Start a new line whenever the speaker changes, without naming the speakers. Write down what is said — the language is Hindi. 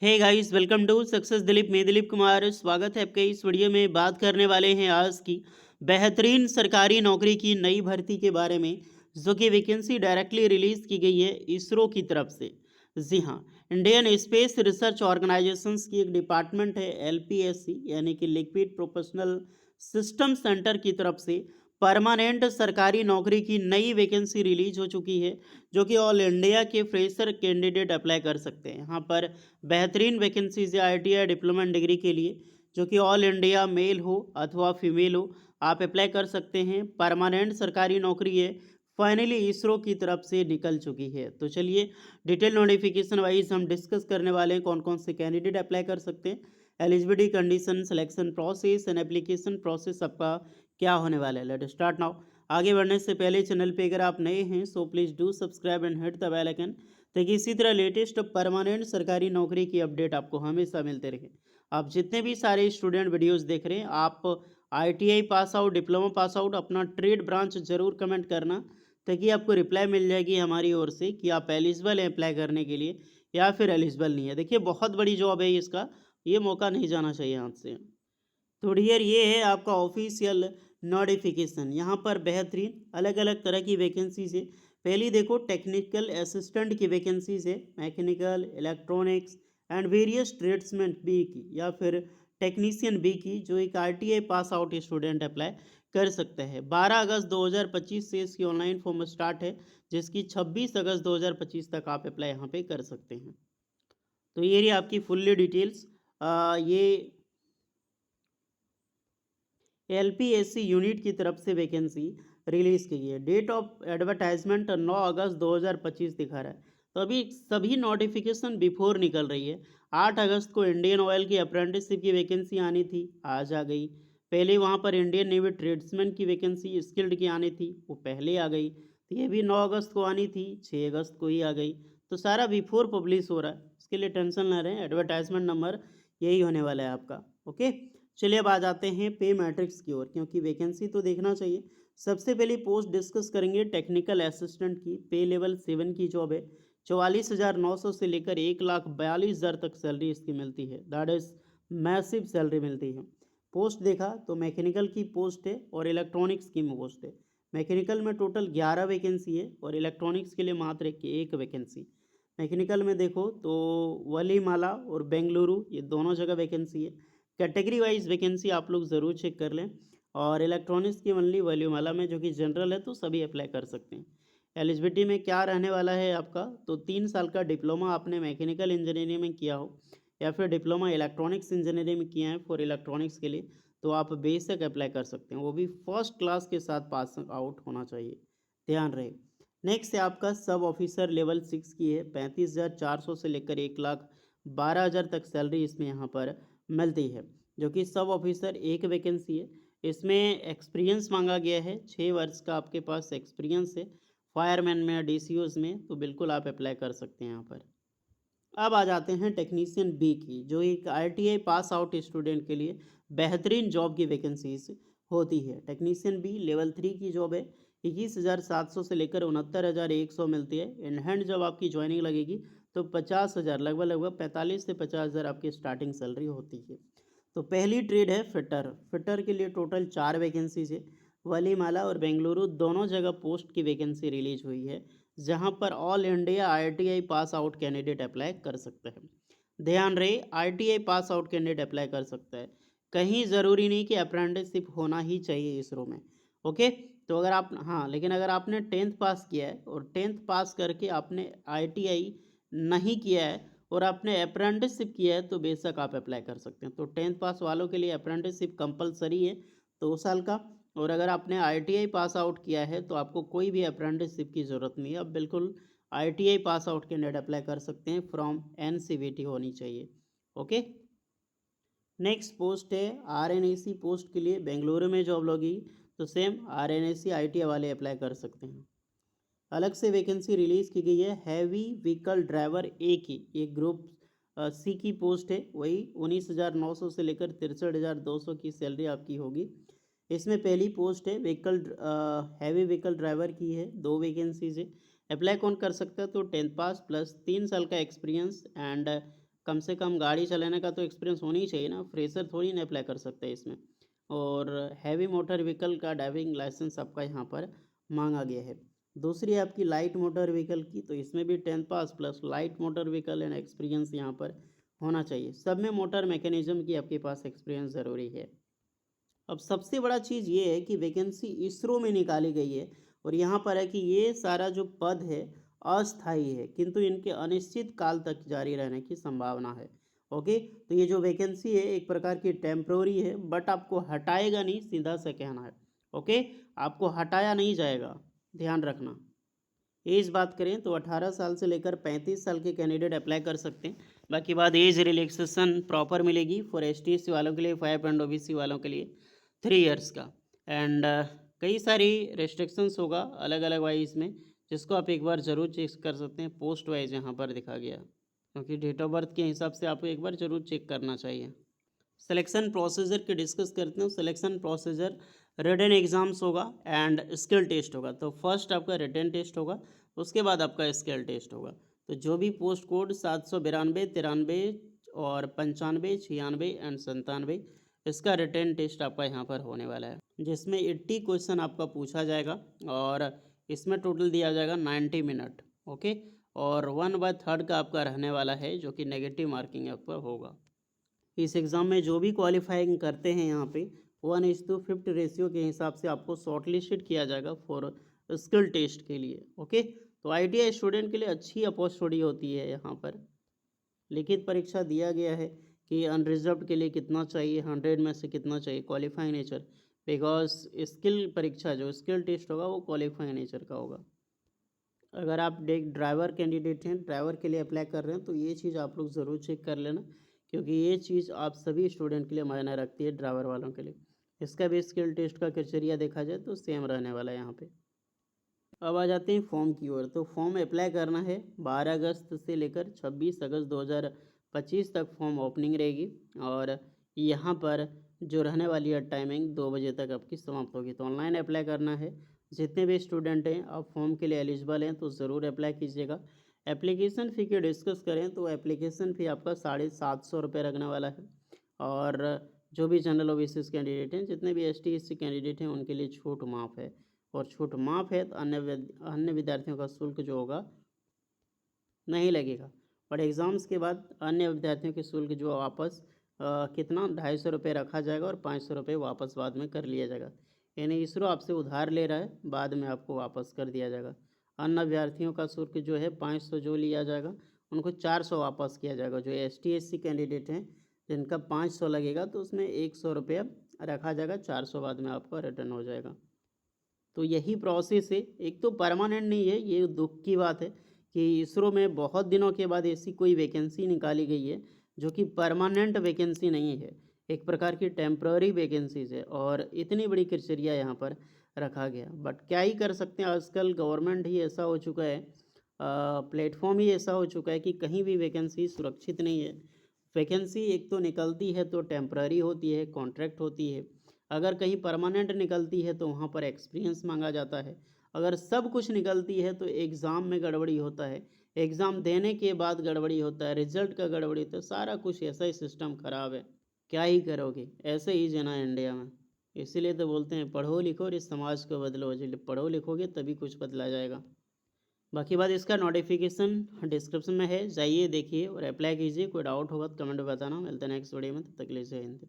Hey guys, welcome to success Dilip. मैं दिलीप कुमार स्वागत है आपका। इस वीडियो में बात करने वाले हैं आज की बेहतरीन सरकारी नौकरी की नई भर्ती के बारे में, जो कि वैकेंसी डायरेक्टली रिलीज की गई है इसरो की तरफ से। जी हाँ, इंडियन स्पेस रिसर्च ऑर्गेनाइजेशंस की एक डिपार्टमेंट है एलपीएससी, यानी कि लिक्विड प्रोपोर्शनल सिस्टम सेंटर की तरफ से परमानेंट सरकारी नौकरी की नई वैकेंसी रिलीज हो चुकी है, जो कि ऑल इंडिया के फ्रेशर कैंडिडेट अप्लाई कर सकते हैं। यहाँ पर बेहतरीन वैकेंसीज है आईटीआई डिप्लोमा इन डिग्री के लिए, जो कि ऑल इंडिया मेल हो अथवा फीमेल हो, आप अप्लाई कर सकते हैं। परमानेंट सरकारी नौकरी है, फाइनली इसरो की तरफ से निकल चुकी है। तो चलिए डिटेल नोटिफिकेशन वाइज हम डिस्कस करने वाले हैं कौन कौन से कैंडिडेट अप्लाई कर सकते हैं, eligibility condition, selection process and application process आपका क्या होने वाला है। Let start now. आगे बढ़ने से पहले चैनल पे अगर आप नए हैं so please do subscribe and hit the bell icon, ताकि इसी तरह लेटेस्ट परमानेंट सरकारी नौकरी की अपडेट आपको हमेशा मिलते रहे। आप जितने भी सारे स्टूडेंट वीडियोस देख रहे हैं, आप ITI pass out, diploma pass out, अपना ट्रेड ब्रांच जरूर कमेंट करना, ताकि आपको रिप्लाई मिल जाएगी हमारी ओर से कि आप एलिजिबल हैं अप्लाई करने के लिए या फिर एलिजिबल नहीं है। देखिए बहुत बड़ी जॉब है इसका, ये मौका नहीं जाना चाहिए हाथ से। तो डियर, ये है आपका ऑफिशियल नोटिफिकेशन। यहाँ पर बेहतरीन अलग अलग तरह की वैकेंसीज है। पहली देखो, टेक्निकल असिस्टेंट की वैकेंसीज है, mechanical, electronics and various tradesman B की या फिर टेक्नीशियन बी की, जो एक ITI pass out student apply कर सकते हैं। 12 अगस्त 2025 से इसकी ऑनलाइन फॉर्म स्टार्ट है, जिसकी 26 अगस्त 2025 तक आप अप्लाई यहाँ पे कर सकते हैं। तो ये रही आपकी फुल्ली डिटेल्स। ये एलपीएससी यूनिट की तरफ से वैकेंसी रिलीज की है। डेट ऑफ एडवर्टाइजमेंट 9 अगस्त 2025 दिखा रहा है। तो अभी सभी नोटिफिकेशन बिफोर निकल रही है। 8 अगस्त को इंडियन ऑयल की अप्रेंटिसशिप की वैकेंसी आनी थी, आज आ गई। पहले वहाँ पर इंडियन नेवी ट्रेड्समैन की वैकेंसी स्किल्ड की आनी थी, वो पहले आ गई। तो ये भी 9 अगस्त को आनी थी, 6 अगस्त को ही आ गई। तो सारा बिफोर पब्लिश हो रहा है, इसके लिए टेंशन ना रहे। एडवर्टाइजमेंट नंबर यही होने वाला है आपका। ओके, चलिए अब आ जाते हैं पे मैट्रिक्स की ओर, क्योंकि वैकेंसी तो देखना चाहिए। सबसे पहली पोस्ट डिस्कस करेंगे टेक्निकल असिस्टेंट की। पे लेवल 7 की जॉब है। 44,900 से लेकर 1,42,000 तक सैलरी इसकी मिलती है। दैट इज मैसिव सैलरी मिलती है। पोस्ट देखा तो मैकेनिकल की पोस्ट है और इलेक्ट्रॉनिक्स की पोस्ट है। मैकेनिकल में टोटल 11 वैकेंसी है और इलेक्ट्रॉनिक्स के लिए मात्र एक वैकेंसी। मैकेनिकल में देखो तो वलीमाला और बेंगलुरु, ये दोनों जगह वैकेंसी है। कैटेगरी वाइज वैकेंसी आप लोग ज़रूर चेक कर लें। और इलेक्ट्रॉनिक्स की ओनली वॉल्यूमाला में, जो कि जनरल है, तो सभी अप्लाई कर सकते हैं। एलिजिबिलिटी में क्या रहने वाला है आपका, तो 3 साल का डिप्लोमा आपने मैकेनिकल इंजीनियरिंग में किया हो या फिर डिप्लोमा इलेक्ट्रॉनिक्स इंजीनियरिंग में किया है फॉर इलेक्ट्रॉनिक्स के लिए, तो आप बेशक अप्लाई कर सकते हैं। वो भी फर्स्ट क्लास के साथ पास आउट होना चाहिए, ध्यान रहे। नेक्स्ट है आपका सब ऑफिसर लेवल 6 की है। 35,400 से लेकर 1,12,000 तक सैलरी इसमें यहाँ पर मिलती है, जो कि सब ऑफिसर एक वैकेंसी है। इसमें एक्सपीरियंस मांगा गया है, 6 वर्ष का आपके पास एक्सपीरियंस है फायरमैन में, डीसीओज में, तो बिल्कुल आप अप्लाई कर सकते हैं यहाँ पर। अब आ जाते हैं टेक्नीशियन बी की, जो एक आईटीआई पास आउट स्टूडेंट के लिए बेहतरीन जॉब की वैकेंसीज होती है। टेक्नीशियन बी लेवल 3 की जॉब है। 21,700 से लेकर 69,100 मिलती है। इन हैंड जब आपकी ज्वाइनिंग लगेगी तो 50,000, लगभग लगभग 45 से 50,000 आपकी स्टार्टिंग सैलरी होती है। तो पहली ट्रेड है फिटर। फिटर के लिए टोटल 4 वैकेंसीज है। वलीमाला और बेंगलुरु दोनों जगह पोस्ट की वैकेंसी रिलीज हुई है, जहां पर all India ITI pass out candidate apply कर सकते हैं। ध्यान रहे, ITI pass out candidate apply कर सकता है, कहीं ज़रूरी नहीं कि अप्रेंटिसशिप होना ही चाहिए इसरो में। ओके, तो अगर आप, हाँ, लेकिन अगर आपने 10th पास किया है और 10th पास करके आपने आईटीआई नहीं किया है और आपने अप्रेंटिसशिप किया है, तो बेशक आप अप्लाई कर सकते हैं। तो 10th पास वालों के लिए अप्रेंटिसशिप कंपलसरी है 2 साल का। और अगर आपने आईटीआई पास आउट किया है तो आपको कोई भी अप्रेंटिसशिप की ज़रूरत नहीं है, अब बिल्कुल ITI pass out candidate apply कर सकते हैं, फ्रॉम एनसीवीटी होनी चाहिए। ओके, नेक्स्ट पोस्ट है आरएनएसी पोस्ट के लिए। बेंगलुरु में जॉब लोगी तो सेम आरएनएसी आईटीआई वाले अप्लाई कर सकते हैं। अलग से वैकेंसी रिलीज की गई है हैवी व्हीकल ड्राइवर ए की, एक ग्रुप सी की पोस्ट है। वही 19,900 से लेकर 63,200 की सैलरी आपकी होगी। इसमें पहली पोस्ट है व्हीकल, हैवी व्हीकल ड्राइवर की है। 2 वैकेंसीज है। अप्लाई कौन कर सकता है, तो 10th पास प्लस 3 साल का एक्सपीरियंस एंड कम से कम गाड़ी चलाने का तो एक्सपीरियंस होना ही चाहिए ना, फ्रेशर थोड़ी ना अप्लाई कर सकते हैं इसमें। और हैवी मोटर व्हीकल का ड्राइविंग लाइसेंस आपका यहाँ पर मांगा गया है। दूसरी आपकी लाइट मोटर व्हीकल की, तो इसमें भी 10th pass plus light motor vehicle and experience यहाँ पर होना चाहिए। सब में मोटर मैकेनिज्म की आपके पास एक्सपीरियंस ज़रूरी है। अब सबसे बड़ा चीज़ ये है कि वैकेंसी इसरो में निकाली गई है और यहाँ पर है कि ये सारा जो पद है अस्थाई है, किंतु इनके अनिश्चित काल तक जारी रहने की संभावना है। ओके, तो ये जो वैकेंसी है एक प्रकार की टेम्प्रोरी है, बट आपको हटाएगा नहीं, सीधा से कहना है। ओके, आपको हटाया नहीं जाएगा, ध्यान रखना। एज बात करें तो 18 साल से लेकर 35 साल के कैंडिडेट अप्लाई कर सकते हैं। बाकी बात एज रिलैक्सेशन प्रॉपर मिलेगी फॉर ST वालों के लिए, 5 एंड OBC वालों के लिए 3 इयर्स का। एंड कई सारी रेस्ट्रिक्शंस होगा अलग अलग वाइज में, जिसको आप एक बार ज़रूर चेक कर सकते हैं। पोस्ट वाइज यहाँ पर दिखा गया, क्योंकि डेट ऑफ बर्थ के हिसाब से आपको एक बार ज़रूर चेक करना चाहिए। सिलेक्शन प्रोसीजर की डिस्कस करते हैं। सिलेक्शन प्रोसीजर रिटन एग्ज़ाम्स होगा एंड स्किल टेस्ट होगा। तो फर्स्ट आपका रिटन टेस्ट होगा, उसके बाद आपका स्किल टेस्ट होगा। तो जो भी पोस्ट कोड 792, 93 और 95, 96 एंड 97, इसका रिटन टेस्ट आपका यहाँ पर होने वाला है, जिसमें 80 क्वेश्चन आपका पूछा जाएगा और इसमें टोटल दिया जाएगा 90 मिनट। ओके, और 1/3 का आपका रहने वाला है, जो कि नेगेटिव मार्किंग आपका होगा। इस एग्ज़ाम में जो भी क्वालिफाइंग करते हैं यहाँ पे 1:50 रेशियो के हिसाब से आपको शॉर्ट लिस्टेड किया जाएगा फॉर स्किल टेस्ट के लिए। ओके, तो ITI स्टूडेंट के लिए अच्छी अपॉर्चुनिटी होती है यहाँ पर। लिखित परीक्षा दिया गया है कि अनरिजर्व्ड के लिए कितना चाहिए, 100 में से कितना चाहिए क्वालिफाइंग नेचर, बिकॉज स्किल परीक्षा जो स्किल टेस्ट होगा वो क्वालिफाइंग नेचर का होगा। अगर आप एक ड्राइवर कैंडिडेट हैं, ड्राइवर के लिए अप्लाई कर रहे हैं, तो ये चीज़ आप लोग ज़रूर चेक कर लेना, क्योंकि ये चीज़ आप सभी स्टूडेंट के लिए मायने रखती है, ड्राइवर वालों के लिए। इसका भी स्किल टेस्ट का क्राइटेरिया देखा जाए तो सेम रहने वाला है यहाँ पे। अब आ जाते हैं फॉर्म की ओर। तो फॉर्म अप्लाई करना है 12 अगस्त से लेकर 26 अगस्त 2025 तक फॉर्म ओपनिंग रहेगी, और यहाँ पर जो रहने वाली है टाइमिंग 2 बजे तक आपकी समाप्त होगी। तो ऑनलाइन अप्लाई करना है। जितने भी स्टूडेंट हैं आप फॉर्म के लिए एलिजिबल हैं तो ज़रूर अप्लाई कीजिएगा। एप्लीकेशन फ़ी की डिस्कस करें तो एप्लीकेशन फ़ी आपका 750 रुपये लगने वाला है, और जो भी जनरल OBC कैंडिडेट हैं, जितने भी ST SC कैंडिडेट हैं, उनके लिए छूट माफ़ है। और छूट माफ़ है तो अन्य विद्यार्थियों का शुल्क जो होगा नहीं लगेगा। और एग्ज़ाम्स के बाद अन्य विद्यार्थियों के शुल्क जो वापस कितना 250 रुपये रखा जाएगा और 500 रुपये वापस बाद में कर लिया जाएगा। यानी इसरो आपसे उधार ले रहा है, बाद में आपको वापस कर दिया जाएगा। अन्य अभ्यर्थियों का शुल्क जो है 500 जो लिया जाएगा, उनको 400 वापस किया जाएगा। जो ST SC कैंडिडेट हैं जिनका 500 लगेगा, तो उसमें 100 रुपया रखा जाएगा, 400 बाद में आपका रिटर्न हो जाएगा। तो यही प्रोसेस है। एक तो परमानेंट नहीं है, ये दुख की बात है कि इसरो में बहुत दिनों के बाद ऐसी कोई वैकेंसी निकाली गई है जो कि परमानेंट वैकेंसी नहीं है, एक प्रकार की टेम्प्ररी वैकेंसीज है, और इतनी बड़ी क्राइटेरिया यहाँ पर रखा गया। बट क्या ही कर सकते हैं, आजकल गवर्नमेंट ही ऐसा हो चुका है, प्लेटफॉर्म ही ऐसा हो चुका है कि कहीं भी वैकेंसी सुरक्षित नहीं है। वैकेंसी एक तो निकलती है तो टेम्प्ररी होती है, कॉन्ट्रैक्ट होती है। अगर कहीं परमानेंट निकलती है तो वहाँ पर एक्सपीरियंस मांगा जाता है। अगर सब कुछ निकलती है तो एग्ज़ाम में गड़बड़ी होता है, एग्ज़ाम देने के बाद गड़बड़ी होता है, रिजल्ट का गड़बड़ी, तो सारा कुछ ऐसा ही सिस्टम ख़राब है। क्या ही करोगे, ऐसे ही जना है इंडिया में। इसीलिए तो बोलते हैं पढ़ो लिखो और इस समाज को बदलो। जो पढ़ो लिखोगे तभी कुछ बदला जाएगा। बाकी बात इसका नोटिफिकेशन डिस्क्रिप्शन में है, जाइए देखिए और अप्लाई कीजिए। कोई डाउट होगा तो कमेंट में बताना। मिलते हैं नेक्स्ट वीडियो में, तब तक के लिए जय हिंद।